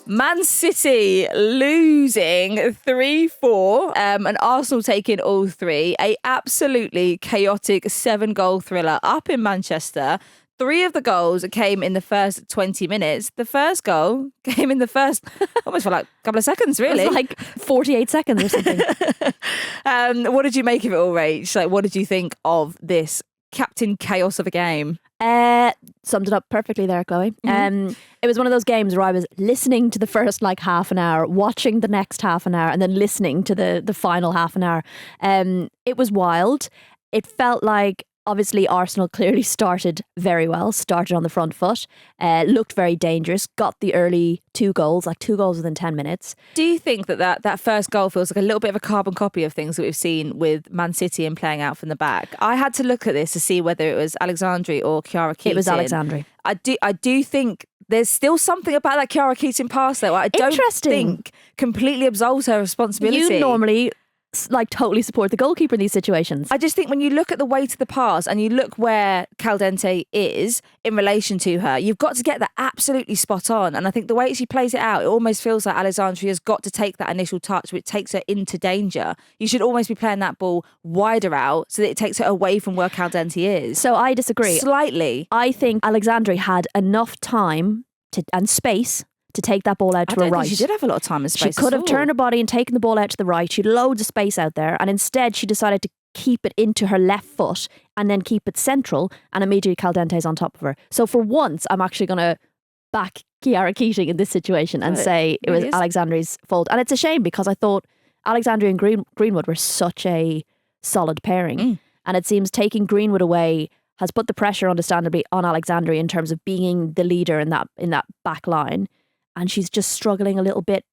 Man City losing 3-4 and Arsenal taking all three. A absolutely chaotic 7-goal thriller up in Manchester. 3 of the goals came in the first 20 minutes. The first goal came in the first, almost for like a couple of seconds, really. It was like 48 seconds or something. What did you make of it all, Rach? Like, what did you think of this Captain Chaos of a game? Summed it up perfectly there, Chloe. It was one of those games where I was listening to the first like half an hour, watching the next half an hour, and then listening to the final half an hour. It was wild. It felt like, obviously, Arsenal clearly started very well, started on the front foot, looked very dangerous, got the early 2 goals, like 2 goals within 10 minutes. Do you think that first goal feels like a little bit of a carbon copy of things that we've seen with Man City and playing out from the back? I had to look at this to see whether it was Alexandri or Chiara Keating. It was Alexandri. I do think there's still something about that Chiara Keating pass, though. I don't think completely absolves her responsibility. You normally like totally support the goalkeeper in these situations. I just think when you look at the weight of the pass and you look where Caldente is in relation to her, you've got to get that absolutely spot on. And I think the way she plays it out, it almost feels like Alexandria has got to take that initial touch, which takes her into danger. You should almost be playing that ball wider out so that it takes her away from where Caldente is. So I disagree. Slightly. I think Alexandria had enough time and space to take that ball out to her right. She did have a lot of time and space. She could have turned her body and taken the ball out to the right. She had loads of space out there, and instead she decided to keep it into her left foot and then keep it central, and immediately Caldente's on top of her. So for once, I'm actually going to back Chiara Keating in this situation and say it was Alexandria's fault. And it's a shame because I thought Alexandria and Greenwood were such a solid pairing. And it seems taking Greenwood away has put the pressure, understandably, on Alexandria in terms of being the leader in that back line. And she's just struggling a little bit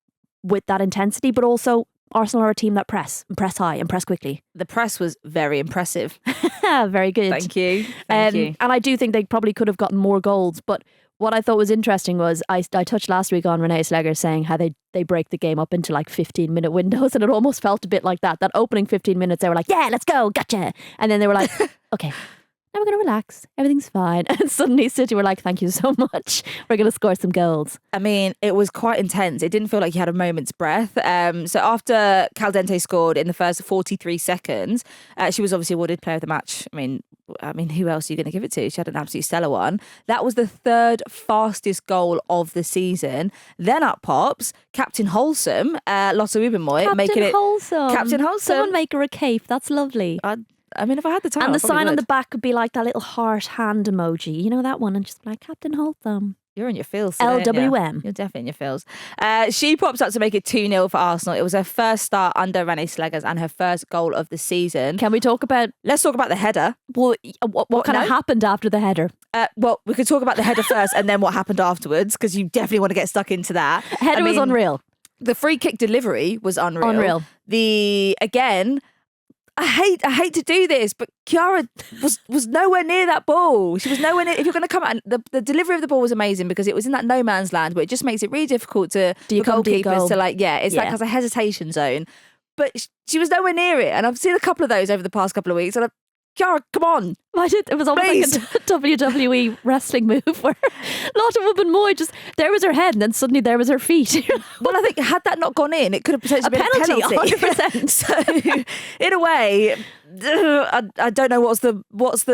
with that intensity, but also Arsenal are a team that press high and press quickly. The press was very impressive. Very good. Thank you. Thank you. And I do think they probably could have gotten more goals, but what I thought was interesting was I touched last week on Renée Sleger saying how they break the game up into like 15-minute windows, and it almost felt a bit like that. That opening 15 minutes, they were like, yeah, let's go, gotcha. And then they were like, okay, now we're going to relax. Everything's fine. And suddenly City were like, thank you so much. We're going to score some goals. I mean, it was quite intense. It didn't feel like you had a moment's breath. So after Caldente scored in the first 43 seconds, she was obviously awarded player of the match. I mean, who else are you going to give it to? She had an absolute stellar one. That was the 3rd fastest goal of the season. Then up pops Captain Wholesome, Lotte Wubbenmoy, making it Captain Wholesome. Someone make her a cape. That's lovely. I mean, if I had the time, and the sign on the back could be like that little heart hand emoji, you know, that one, and just like Captain Wholesome. You're in your feels. LWM. You're definitely in your feels. She pops up to make it 2-0 for Arsenal. It was her first start under Renée Sleger and her first goal of the season. Can we talk about... Let's talk about the header. Well, what kind of happened after the header? Well, we could talk about the header first and then what happened afterwards, because you definitely want to get stuck into that. Header was unreal. The free kick delivery was unreal. I hate to do this, but Chiara was nowhere near that ball. She was nowhere near. If you're going to come out, the delivery of the ball was amazing because it was in that no man's land, but it just makes it really difficult for goalkeepers to like, like has a hesitation zone. But she was nowhere near it, and I've seen a couple of those over the past couple of weeks, and Chiara, come on. It was almost like a WWE wrestling move where Lotte Wubbenmoy there was her head and then suddenly there was her feet. Well, I think had that not gone in, it could have potentially been a penalty. 100%. So, in a way, I don't know what's the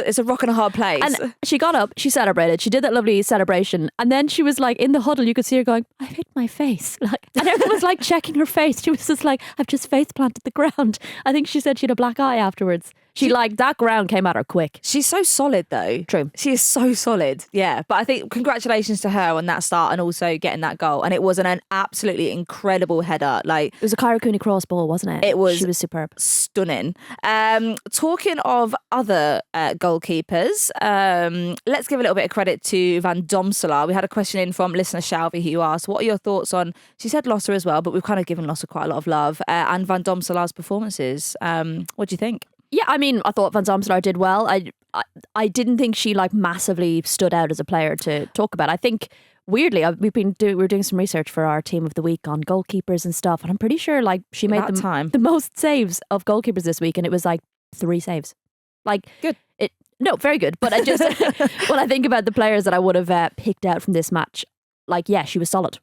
it's a rock and a hard place. And she got up, she celebrated, she did that lovely celebration, and then she was like in the huddle, you could see her going, I've hit my face. And everyone was like checking her face. She was just like, I've just face planted the ground. I think she said she had a black eye afterwards. That ground came at her quick. She's so solid though. True. She is so solid. Yeah. But I think congratulations to her on that start and also getting that goal. And it was an absolutely incredible header. It was a Kyra Cooney cross ball, wasn't it? She was superb. Stunning. Talking of other goalkeepers, let's give a little bit of credit to Van Domselaar. We had a question in from listener Shalvi who asked, what are your thoughts on, she said Lotte as well, but we've kind of given Lotte quite a lot of love, and Van Domselaar's performances. What do you think? Yeah, I mean, I thought Van Domselaar did well. I didn't think she massively stood out as a player to talk about. I think weirdly, we're doing some research for our team of the week on goalkeepers and stuff, and I'm pretty sure she made the most saves of goalkeepers this week, and it was 3 saves. Good. Very good. But I just when I think about the players that I would have picked out from this match, she was solid.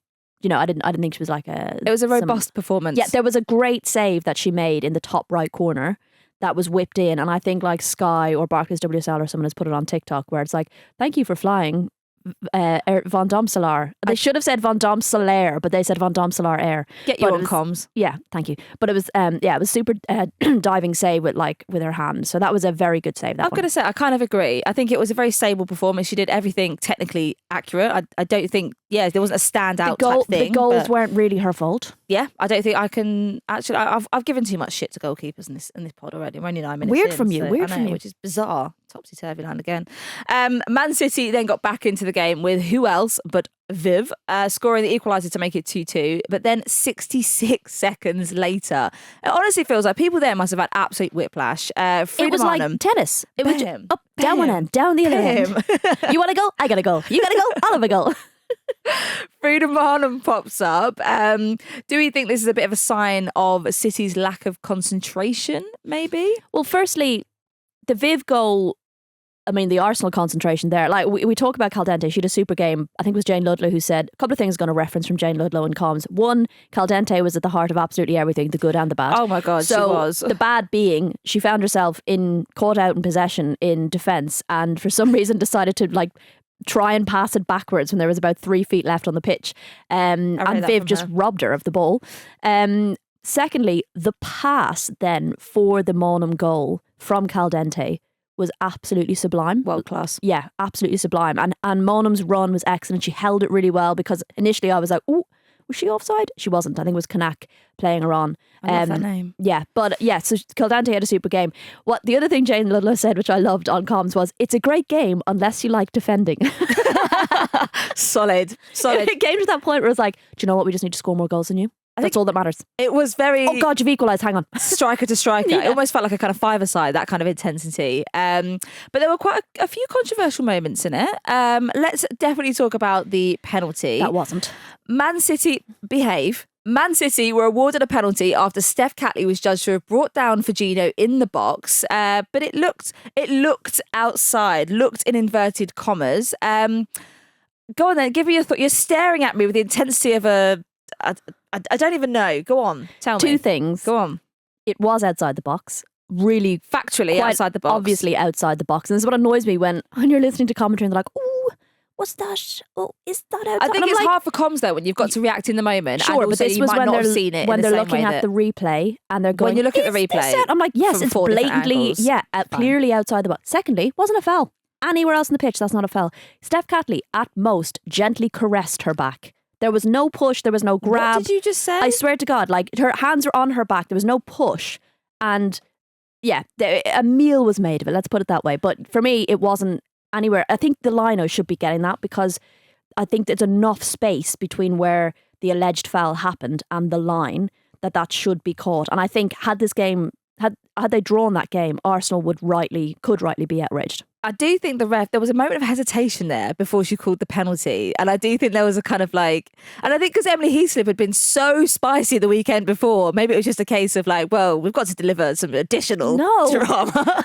I didn't think she was like a. It was a robust performance. Yeah, there was a great save that she made in the top right corner that was whipped in, and I think like Sky or Barclays WSL or someone has put it on TikTok where it's like, thank you for flying Van Domselaar. They should have said Van Domselaar, but they said Van Domselaar Air. Get you on comms. Yeah, thank you. But it was it was super diving save with her hand. So that was a very good save. I'm going to say I kind of agree. I think it was a very stable performance. She did everything technically accurate. I don't think there wasn't a standout type thing. The goals weren't really her fault. Yeah, I don't think I can actually. I've given too much shit to goalkeepers in this pod already. I'm only 9 minutes. Weird in, from you. So Weird from you. Which is bizarre. Topsy turvy land again. Man City then got back into the game with who else but Viv scoring the equaliser to make it 2-2. But then 66 seconds later, it honestly feels like people there must have had absolute whiplash. It was like tennis. It was just up, down one end, down the other end. You want to go? I got to go. You got to go? I'll have a go. Freedom Barnum pops up. Do we think this is a bit of a sign of City's lack of concentration, maybe? Well, firstly, the Viv goal, I mean, the Arsenal concentration there. Like, we talk about Caldente. She had a super game. I think it was Jane Ludlow who said, a couple of things going to reference from Jane Ludlow in comms. One, Caldente was at the heart of absolutely everything, the good and the bad. Oh my God, she was. The bad being, she found herself caught out in possession in defence and for some reason decided to like try and pass it backwards when there was about 3 feet left on the pitch. And Viv just robbed her of the ball. Secondly, the pass then for the Monum goal from Caldente was absolutely sublime. World class. Yeah, absolutely sublime. And Monum's run was excellent. She held it really well because initially I was like, oh, was she offside? She wasn't. I think it was Kanak playing her on. I love that name. Yeah, but yeah, so Caldente had a super game. What the other thing Jane Ludlow said, which I loved on comms, was, it's a great game unless you like defending. Solid. It came to that point where it was like, do you know what? We just need to score more goals than you. That's all that matters. It was very... Oh God, you've equalised. Hang on. Striker to striker. Yeah. It almost felt like a kind of five-a-side, that kind of intensity. But there were quite a few controversial moments in it. Let's definitely talk about the penalty. That wasn't. Man City behave. Man City were awarded a penalty after Steph Catley was judged to have brought down Firmino in the box. But it looked outside, looked in inverted commas. Go on then, give me your thought. You're staring at me with the intensity of a... I don't even know. Go on. Tell me. Two things. Go on. It was outside the box. Really factually outside the box. Obviously outside the box. And this is what annoys me when you're listening to commentary and they're like, oh, what's that? Oh, is that outside? I think it's hard for comms though when you've got to react in the moment. Sure, and but this was when they're looking at the replay and they're going, when you look at the replay, I'm like, yes, it's blatantly, clearly outside the box. Secondly, wasn't a foul. Anywhere else in the pitch, that's not a foul. Steph Catley, at most, gently caressed her back. There was no push, there was no grab. What did you just say? I swear to God, like her hands were on her back, there was no push. And yeah, a meal was made of it, let's put it that way. But for me, it wasn't anywhere. I think the lino should be getting that because I think there's enough space between where the alleged foul happened and the line that should be caught. And I think had they drawn that game, Arsenal could rightly be outraged. I do think there was a moment of hesitation there before she called the penalty. And I do think there was a kind of like, and I think because Emily Heaslip had been so spicy the weekend before, maybe it was just a case of like, well, we've got to deliver some additional drama.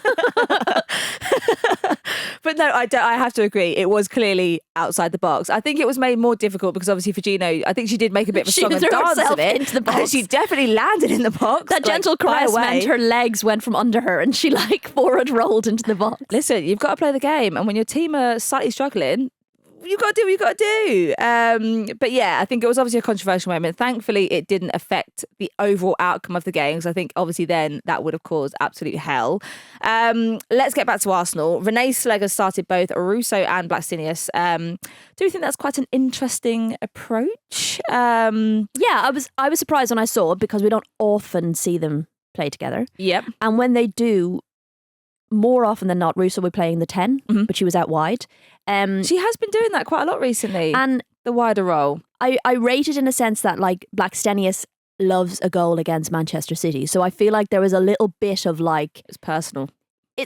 But no, I have to agree. It was clearly outside the box. I think it was made more difficult because obviously Firmino, I think she did make a bit of a song and dance of it. Into the box. She definitely landed in the box. That gentle caress meant her legs went from under her and she like forward rolled into the box. Listen, you've got to play the game. And when your team are slightly struggling, you've got to do what you've got to do. But yeah, I think it was obviously a controversial moment. Thankfully, it didn't affect the overall outcome of the games. I think obviously then that would have caused absolute hell. Let's get back to Arsenal. Renee Slegger started both Russo and Blackstenius. Do you think that's quite an interesting approach? Yeah, I was surprised when I saw it because we don't often see them play together. Yep. And when they do, more often than not, Russo will be playing the 10, but she was out wide. She has been doing that quite a lot recently. And the wider role. I rate it in a sense that like Blackstenius loves a goal against Manchester City. So I feel like there was a little bit of like... It's personal.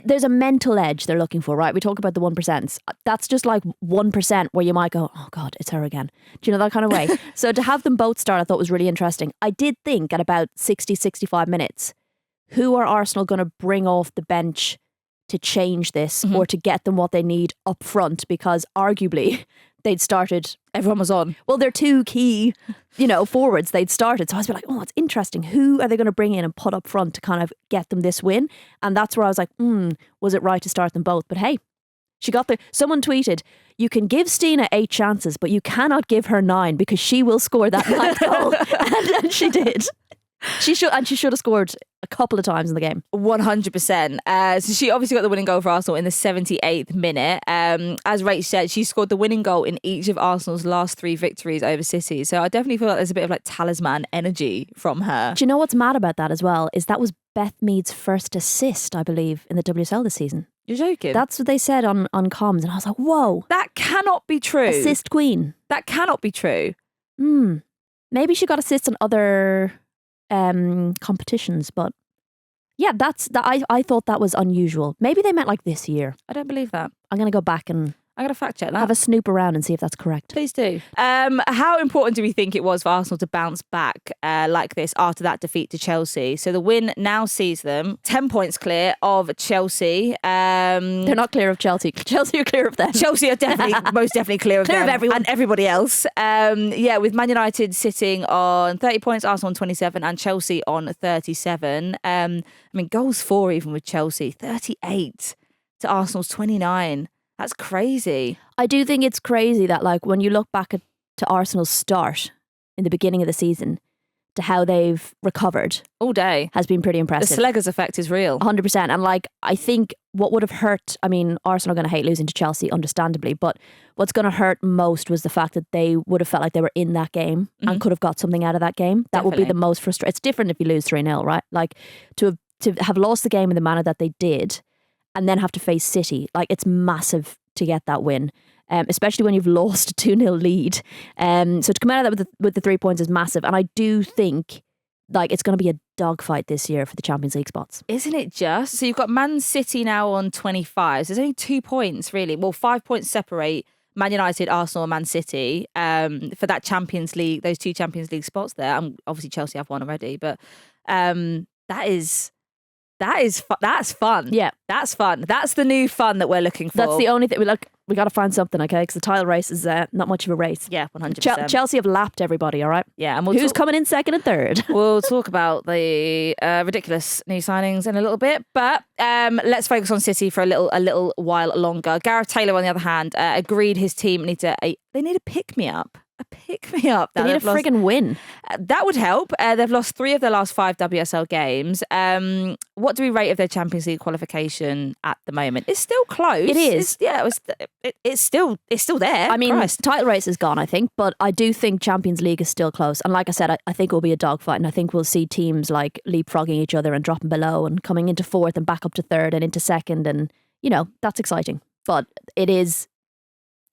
There's a mental edge they're looking for, right? We talk about the 1%. That's just like 1% where you might go, oh God, it's her again. Do you know, that kind of way? So to have them both start, I thought was really interesting. I did think at about 60, 65 minutes, who are Arsenal going to bring off the bench to change this or to get them what they need up front? Because arguably they'd started. Everyone was on. Well, they're two key, forwards they'd started. So I was like, oh, it's interesting. Who are they going to bring in and put up front to kind of get them this win? And that's where I was like, was it right to start them both? But hey, she got there. Someone tweeted, you can give Stina 8 chances, but you cannot give her 9 because she will score that 9th goal. And she did. She should have scored a couple of times in the game. 100%. So she obviously got the winning goal for Arsenal in the 78th minute. As Rach said, she scored the winning goal in each of Arsenal's last 3 victories over City. So I definitely feel like there's a bit of like talisman energy from her. Do you know what's mad about that as well? Is that was Beth Mead's first assist, I believe, in the WSL this season. You're joking? That's what they said on comms, and I was like, whoa. That cannot be true. Assist queen. That cannot be true. Maybe she got assists on other competitions, but yeah, I thought that was unusual. Maybe they meant like this year. I don't believe that. I'm going to go back and I'm going to fact check that. Have a snoop around and see if that's correct. Please do. How important do we think it was for Arsenal to bounce back like this after that defeat to Chelsea? So the win now sees them 10 points clear of Chelsea. They're not clear of Chelsea. Chelsea are clear of them. Chelsea are definitely, most definitely clear of them. Of everyone. And everybody else. With Man United sitting on 30 points, Arsenal on 27 and Chelsea on 37. Goals for even with Chelsea, 38 to Arsenal's 29. That's crazy. I do think it's crazy that when you look back to Arsenal's start in the beginning of the season to how they've recovered all day has been pretty impressive. The Sleggers effect is real. 100%. And I think what would have hurt, Arsenal are going to hate losing to Chelsea, understandably, but what's going to hurt most was the fact that they would have felt like they were in that game and could have got something out of that game. That would be the most frustrating. It's different if you lose 3-0, right? To have lost the game in the manner that they did and then have to face City, it's massive to get that win, especially when you've lost a 2-0 lead. So to come out of that with the 3 points is massive. And I do think it's going to be a dogfight this year for the Champions League spots. Isn't it just? So you've got Man City now on 25. So there's only 2 points, really. Well, 5 points separate Man United, Arsenal and Man City for that Champions League, those 2 Champions League spots there. Obviously Chelsea have one already, but that's fun. Yeah. That's fun. That's the new fun that we're looking for. That's the only thing. We got to find something, okay? Because the title race is not much of a race. Yeah, 100%. Chelsea have lapped everybody, all right? Yeah. And who's coming in second and third? We'll talk about the ridiculous new signings in a little bit. But let's focus on City for a little while longer. Gareth Taylor, on the other hand, agreed his team need a pick-me-up. A pick-me-up. They need a friggin' win. That would help. They've lost 3 of their last 5 WSL games. What do we rate of their Champions League qualification at the moment? It's still close. It is. It's still there. Title race is gone, I think, but I do think Champions League is still close. And like I said, I think it will be a dogfight, and I think we'll see teams leapfrogging each other and dropping below and coming into 4th and back up to 3rd and into 2nd, and that's exciting. But it is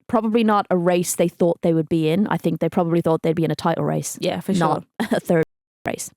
probably not a race they thought they would be in. I think they probably thought they'd be in a title race. Yeah, for sure. Not a third race.